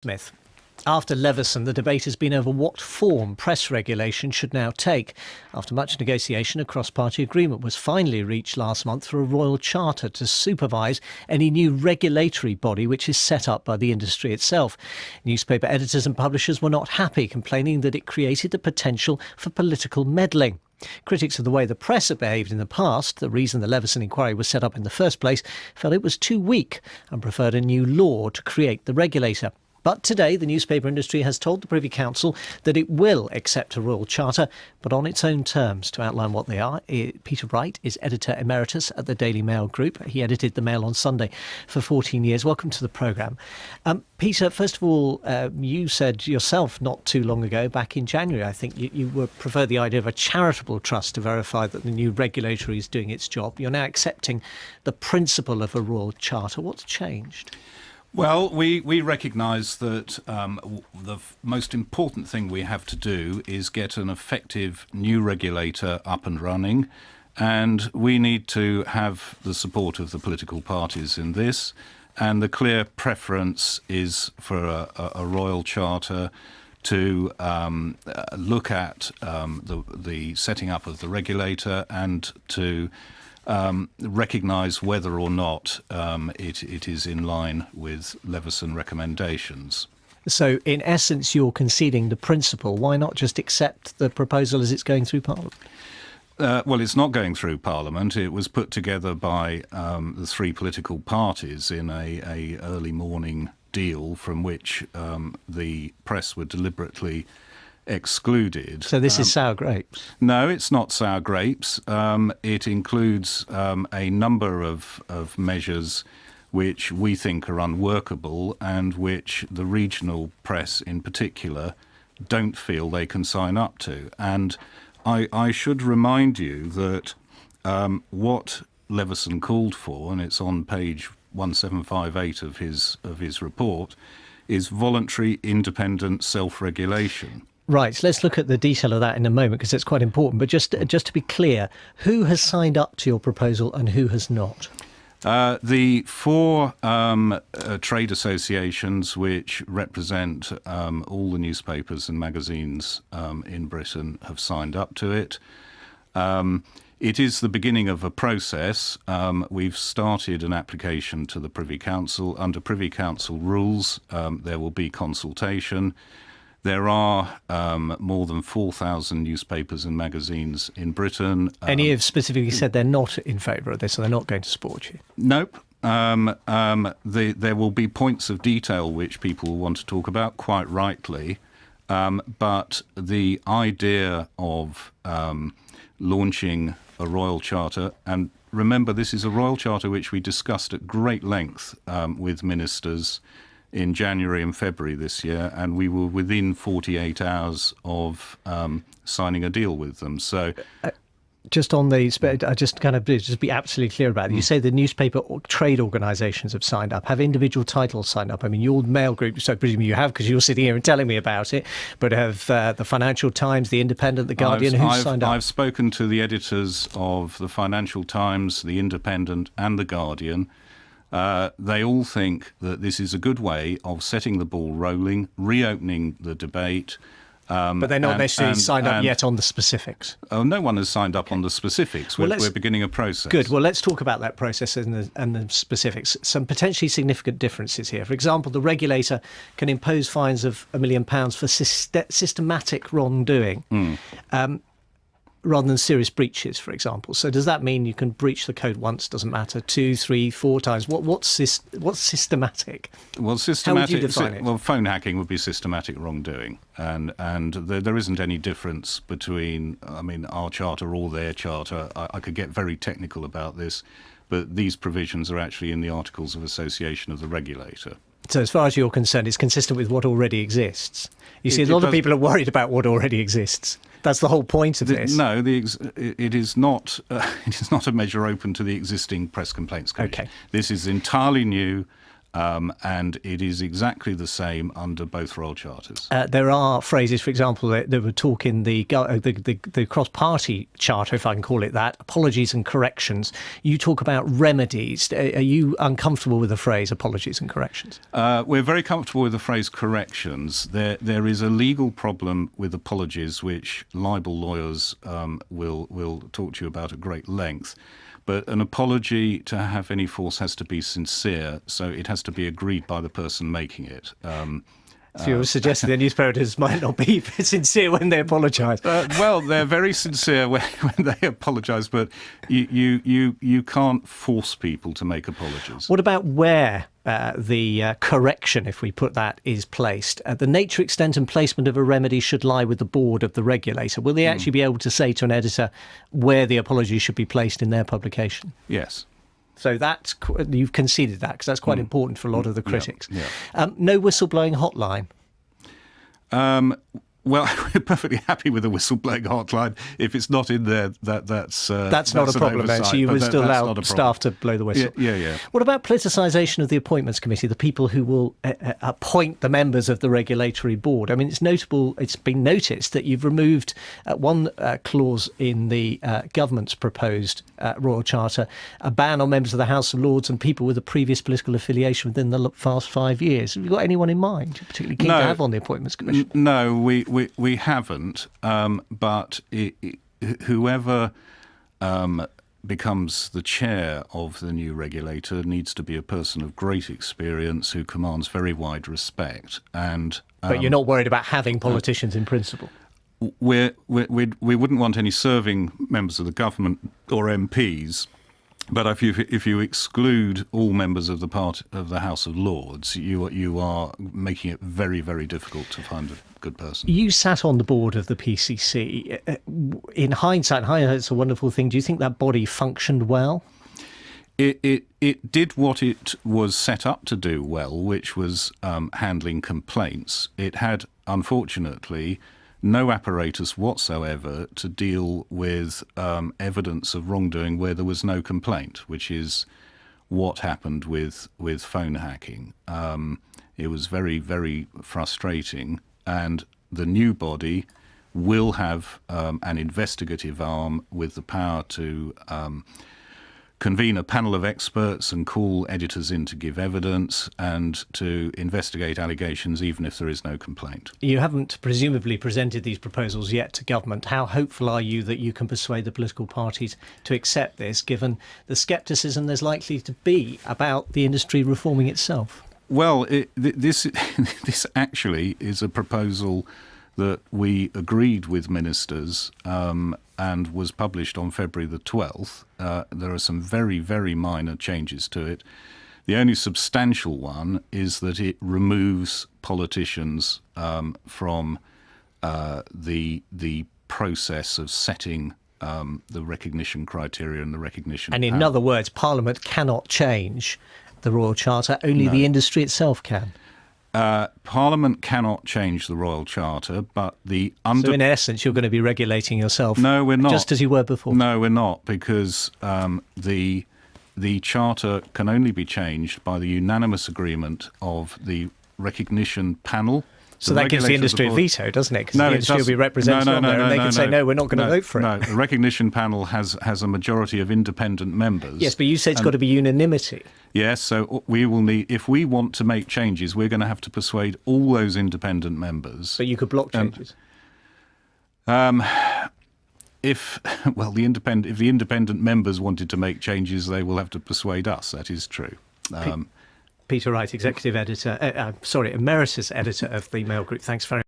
Smith. After Leveson, the debate has been over what form press regulation should now take. After much negotiation, a cross-party agreement was finally reached last month for a royal charter to supervise any new regulatory body which is set up by the industry itself. Newspaper editors and publishers were not happy, complaining that it created the potential for political meddling. Critics of the way the press had behaved in the past, the reason the Leveson inquiry was set up in the first place, felt it was too weak and preferred a new law to create the regulator. But today, the newspaper industry has told the Privy Council that it will accept a royal charter, but on its own terms. To outline what they are, Peter Wright is editor emeritus at the Daily Mail Group. He edited the Mail on Sunday for 14 years. Welcome to the programme. Peter, first of all, you said yourself not too long ago, back in January, I think, you prefer the idea of a charitable trust to verify that the new regulator is doing its job. You're now accepting the principle of a royal charter. What's changed? Well, we recognise that the most important thing we have to do is get an effective new regulator up and running, and we need to have the support of the political parties in this, and the clear preference is for a royal charter to look at the setting up of the regulator and to recognise whether or not it is in line with Leveson recommendations. So, in essence, you're conceding the principle. Why not just accept the proposal as it's going through Parliament? Well, it's not going through Parliament. It was put together by the three political parties in a early morning deal from which the press were deliberately excluded. So this is sour grapes? No, it's not sour grapes. It includes a number of measures which we think are unworkable and which the regional press in particular don't feel they can sign up to. And I should remind you that what Leveson called for, and it's on page 1758 of his report, is voluntary independent self-regulation. Right, let's look at the detail of that in a moment because it's quite important. But just to be clear, who has signed up to your proposal and who has not? The four trade associations which represent all the newspapers and magazines in Britain have signed up to it. It is the beginning of a process. We've started an application to the Privy Council. Under Privy Council rules, there will be consultation. There are more than 4,000 newspapers and magazines in Britain. Any have specifically said they're not in favour of this, so they're not going to support you? Nope. There will be points of detail which people will want to talk about, quite rightly. But the idea of launching a royal charter, and remember, this is a royal charter which we discussed at great length with ministers in January and February this year, and we were within 48 hours of signing a deal with them. So, just on the, just be absolutely clear about it. You say the newspaper or trade organisations have signed up. Have individual titles signed up? I mean, your Mail Group, so presumably you have because you're sitting here and telling me about it, but have the Financial Times, the Independent, the Guardian, who's signed up? I've spoken to the editors of the Financial Times, the Independent and the Guardian. They all think that this is a good way of setting the ball rolling, reopening the debate. But they're not necessarily signed up yet on the specifics. Oh, no one has signed up on the specifics. We're beginning a process. Good. Well, let's talk about that process and the specifics. Some potentially significant differences here. For example, the regulator can impose fines of £1 million for systematic wrongdoing. Rather than serious breaches, for example. So does that mean you can breach the code once, doesn't matter, 2, 3, 4 times? What's systematic? Well, How would you define it? Well, phone hacking would be systematic wrongdoing, and there isn't any difference between, our charter or their charter. I could get very technical about this, but these provisions are actually in the Articles of Association of the regulator. So as far as you're concerned, it's consistent with what already exists. You see, a lot of people are worried about what already exists. That's the whole point of this. No, it is not. It is not a measure open to the existing Press Complaints Commission. Okay. This is entirely new. And it is exactly the same under both royal charters. There are phrases, for example, there were talk in the cross-party charter, if I can call it that, apologies and corrections. You talk about remedies. Are you uncomfortable with the phrase apologies and corrections? We're very comfortable with the phrase corrections. There is a legal problem with apologies, which libel lawyers will talk to you about at great length. But an apology, to have any force, has to be sincere, so it has to be agreed by the person making it. So you're suggesting the newspapers might not be sincere when they apologise? Well, they're very sincere when they apologise, but you can't force people to make apologies. What about where the correction, if we put that, is placed? The nature, extent and placement of a remedy should lie with the board of the regulator. Will they actually be able to say to an editor where the apology should be placed in their publication? Yes. So that's, you've conceded that, because that's quite important for a lot of the critics. Yeah. No whistleblowing hotline? Well, we're perfectly happy with a whistleblowing hotline. If it's not in there, that's not a problem, then. So you would still allow staff to blow the whistle? Yeah. What about politicisation of the appointments committee, the people who will appoint the members of the regulatory board? I mean, it's notable, it's been noticed that you've removed one clause in the government's proposed Royal Charter, a ban on members of the House of Lords and people with a previous political affiliation within the past 5 years. Have you got anyone in mind you're particularly keen to have on the appointments commission? No, we haven't, but whoever becomes the chair of the new regulator needs to be a person of great experience who commands very wide respect. But you're not worried about having politicians in principle? We wouldn't want any serving members of the government or MPs. But if you exclude all members of the House of Lords, you are making it very, very difficult to find a good person. You sat on the board of the PCC. In hindsight, it's a wonderful thing. Do you think that body functioned well? It did what it was set up to do well, which was handling complaints. It had, unfortunately, no apparatus whatsoever to deal with evidence of wrongdoing where there was no complaint, which is what happened with phone hacking. It was very, very frustrating, and the new body will have an investigative arm with the power to convene a panel of experts and call editors in to give evidence and to investigate allegations even if there is no complaint. You haven't presumably presented these proposals yet to government. How hopeful are you that you can persuade the political parties to accept this, given the scepticism there's likely to be about the industry reforming itself? Well, this actually is a proposal that we agreed with ministers and was published on February the 12th. There are some very, very minor changes to it. The only substantial one is that it removes politicians from the process of setting the recognition criteria and the recognition. And in other words, Parliament cannot change the Royal Charter, only the industry itself can. Parliament cannot change the Royal Charter, but So in essence, you're going to be regulating yourself. No, we're not. Just as you were before. No, we're not, because the Charter can only be changed by the unanimous agreement of the recognition panel. So that gives the industry a veto, doesn't it? Because the industry will be represented on there, and they can say, no, we're not going to vote for it. No, the recognition panel has a majority of independent members. Yes, but you said it's got to be unanimity. If we want to make changes, we're going to have to persuade all those independent members. But you could block changes. If the independent members wanted to make changes, they will have to persuade us. That is true. Peter Wright, Emeritus Editor of the Mail Group. Thanks very much.